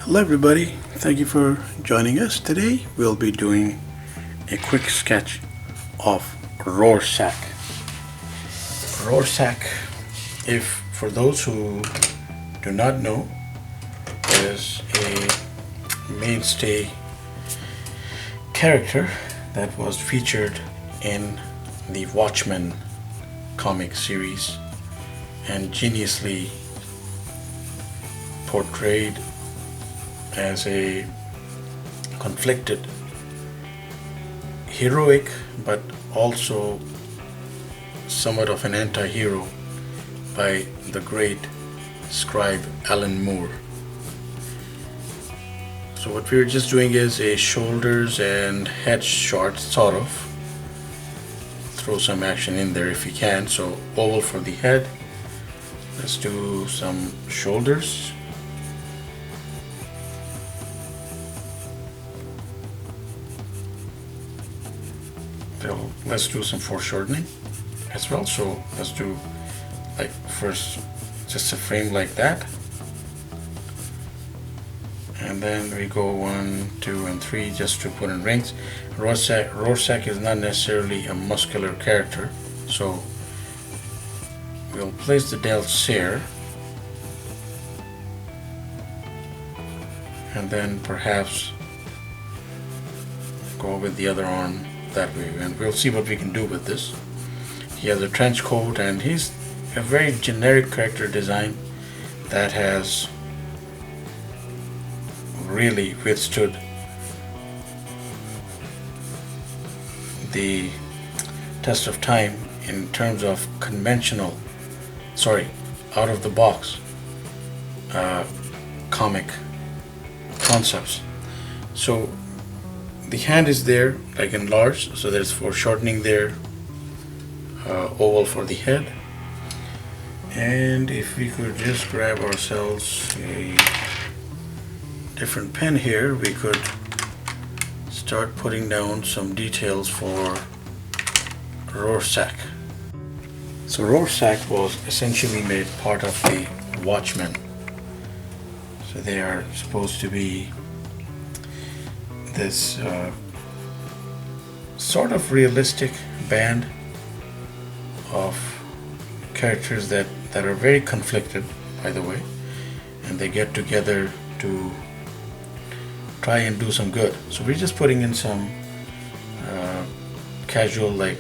Hello everybody, thank you for joining us. Today we'll be doing a quick sketch of Rorschach. Rorschach, if for those who do not know, is a mainstay character that was featured in the Watchmen comic series and geniusly portrayed as a conflicted, heroic, but also somewhat of an anti-hero by the great scribe Alan Moore. So what we're just doing is a shoulders and head shot, sort of. Throw some action in there if you can. So oval for the head. Let's do some shoulders. So let's do some foreshortening as well. So let's do like first just a frame like that. And then we go 1, 2, and 3 just to put in rings. Rorschach is not necessarily a muscular character, so we'll place the delts here, and then perhaps go with the other arm that way, and we'll see what we can do with this. He has a trench coat, and he's a very generic character design that has really withstood the test of time in terms of out of the box comic concepts. So the hand is there, like enlarged, so there's foreshortening there, oval for the head. And if we could just grab ourselves a different pen here, we could start putting down some details for Rorschach. So Rorschach was essentially made part of the Watchmen. So they are supposed to be this sort of realistic band of characters that are very conflicted, by the way, and they get together to try and do some good. So we're just putting in some casual, like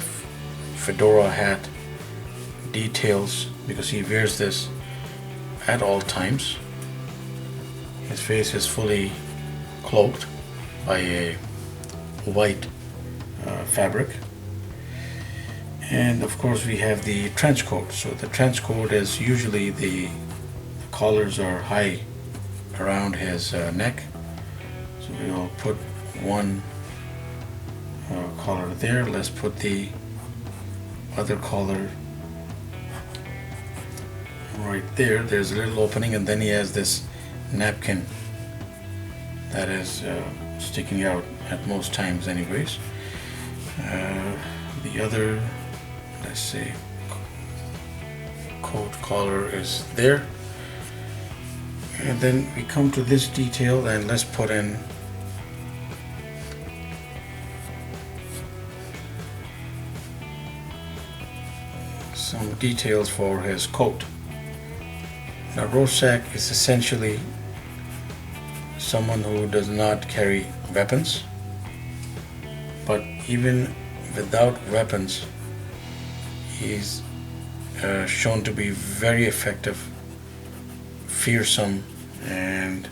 fedora hat details, because he wears this at all times. His face is fully cloaked by a white fabric, and of course we have the trench coat. So the trench coat is usually the collars are high around his neck. So we'll put one collar there. Let's put the other collar right there. There's a little opening, and then he has this napkin that is sticking out at most times anyways. The other, let's say, coat collar is there. And then we come to this detail, and let's put in some details for his coat. Now Rorschach is essentially someone who does not carry weapons, but even without weapons he's shown to be very effective, fearsome, and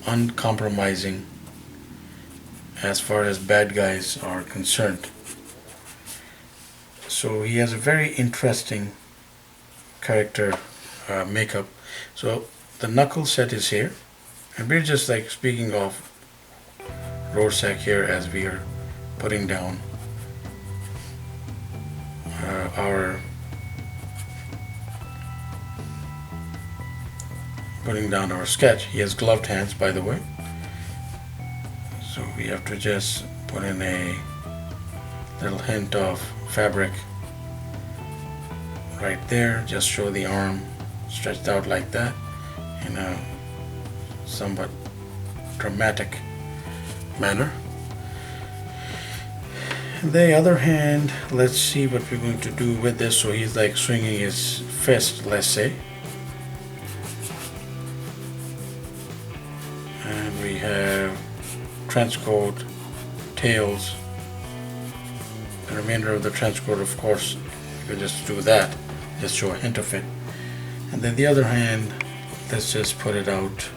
uncompromising as far as bad guys are concerned. So he has a very interesting character makeup. So the knuckle set is here, and we're just like speaking of Rorschach here as we are putting down our sketch. He has gloved hands, by the way, so we have to just put in a little hint of fabric right there. Just show the arm stretched out like that in a somewhat dramatic manner. On the other hand, let's see what we're going to do with this. So he's like swinging his fist, let's say. And we have trench coat, tails. The remainder of the trench coat, of course, you could just do that, just show a hint of it. And then the other hand, let's just put it out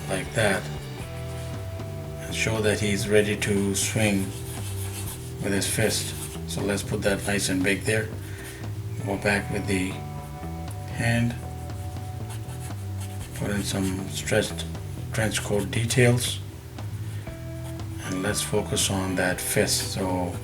like that and show that he's ready to swing with his fist. So let's put that nice and big there. Go back with the hand, put in some stretched trench coat details, and let's focus on that fist. So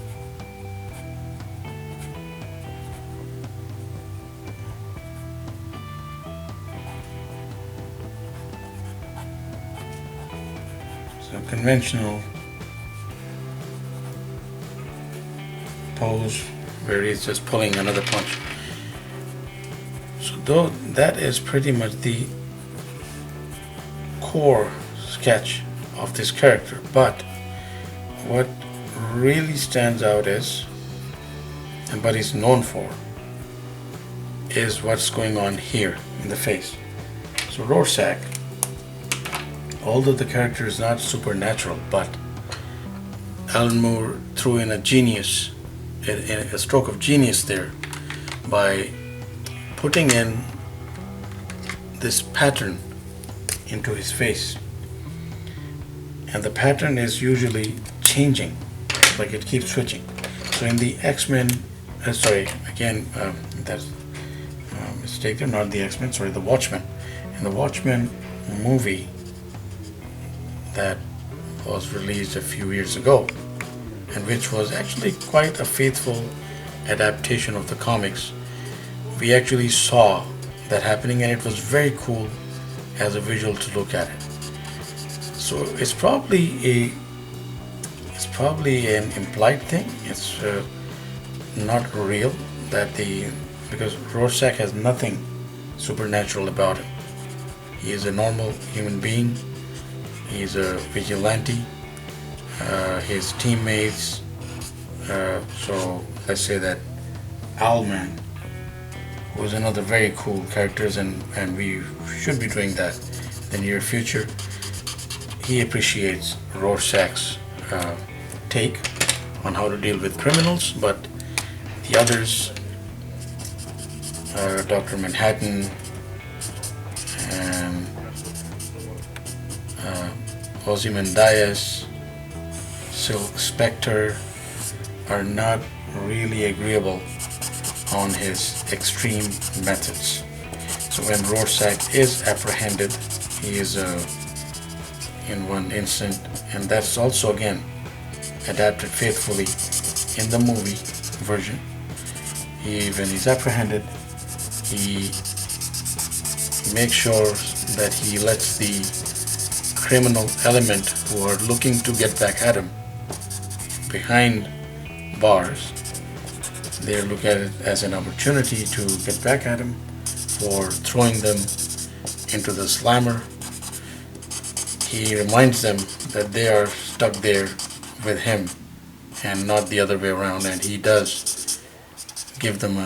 conventional pose where he's just pulling another punch. So though that is pretty much the core sketch of this character, but what really stands out is, and what he's known for, is what's going on here in the face. So Rorschach, although the character is not supernatural, but Alan Moore threw in a stroke of genius there by putting in this pattern into his face. And the pattern is usually changing, like it keeps switching. So in the X-Men, that's a mistake there, not the X-Men, sorry, the Watchmen. In the Watchmen movie that was released a few years ago, and which was actually quite a faithful adaptation of the comics, we actually saw that happening, and it was very cool as a visual to look at it. So it's probably an implied thing. It's not real because Rorschach has nothing supernatural about him. He is a normal human being. He's a vigilante. His teammates, so let's say that Owlman, who is another very cool character, and we should be doing that in the near future. He appreciates Rorschach's take on how to deal with criminals, but the others, Dr. Manhattan and Ozymandias, Silk Spectre, are not really agreeable on his extreme methods. So when Rorschach is apprehended, he is in one instant, and that's also again adapted faithfully in the movie version. When he's apprehended, he makes sure that he lets the criminal element who are looking to get back at him behind bars. They look at it as an opportunity to get back at him for throwing them into the slammer. He reminds them that they are stuck there with him and not the other way around, and he does give them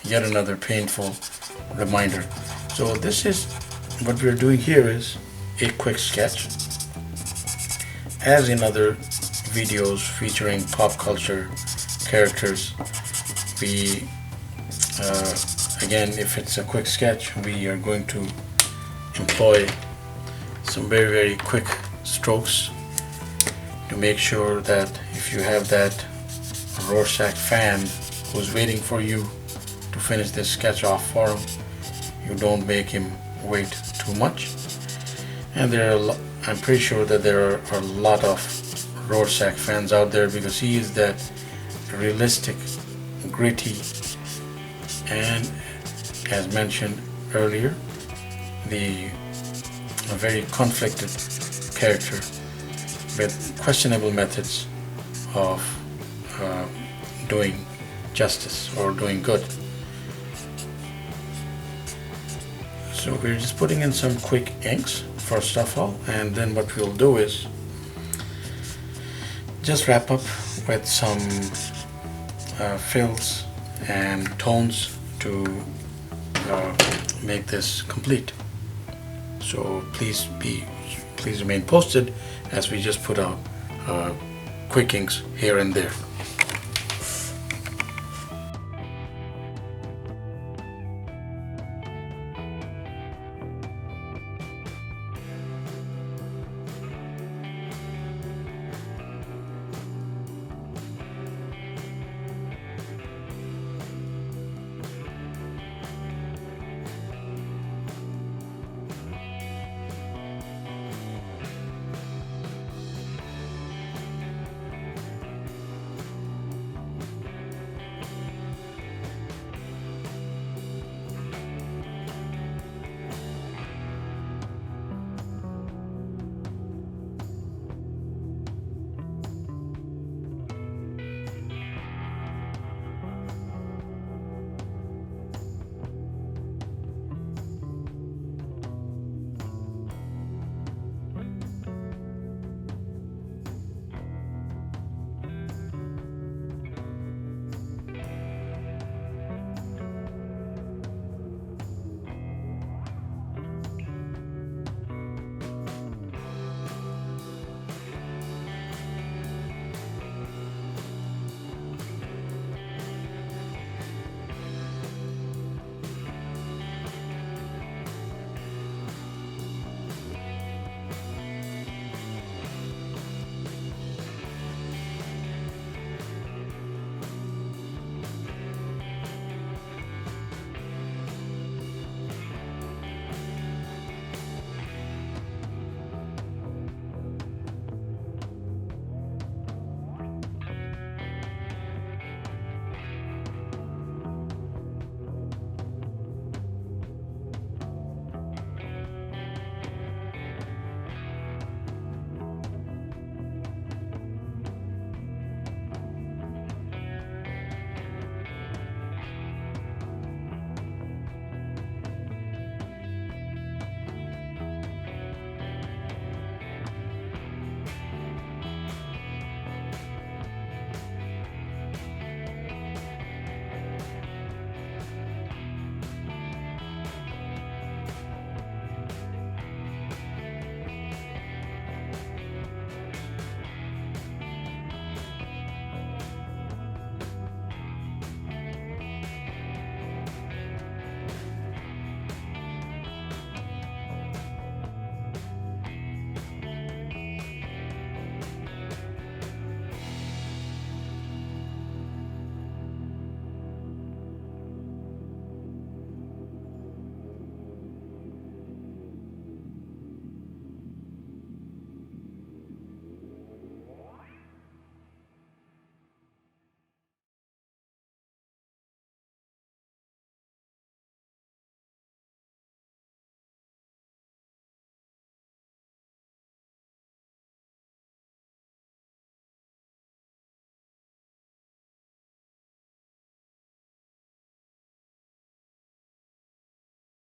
yet another painful reminder. So this is what we're doing here, is a quick sketch. As in other videos featuring pop culture characters, we again, if it's a quick sketch, we are going to employ some very, very quick strokes to make sure that if you have that Rorschach fan who's waiting for you to finish this sketch off for him, you don't make him wait too much. And I'm pretty sure that there are a lot of Rorschach fans out there, because he is that realistic, gritty, and, as mentioned earlier, a very conflicted character with questionable methods of doing justice or doing good. So we're just putting in some quick inks first of all, and then what we'll do is just wrap up with some fills and tones to make this complete. So please remain posted as we just put out quick inks here and there.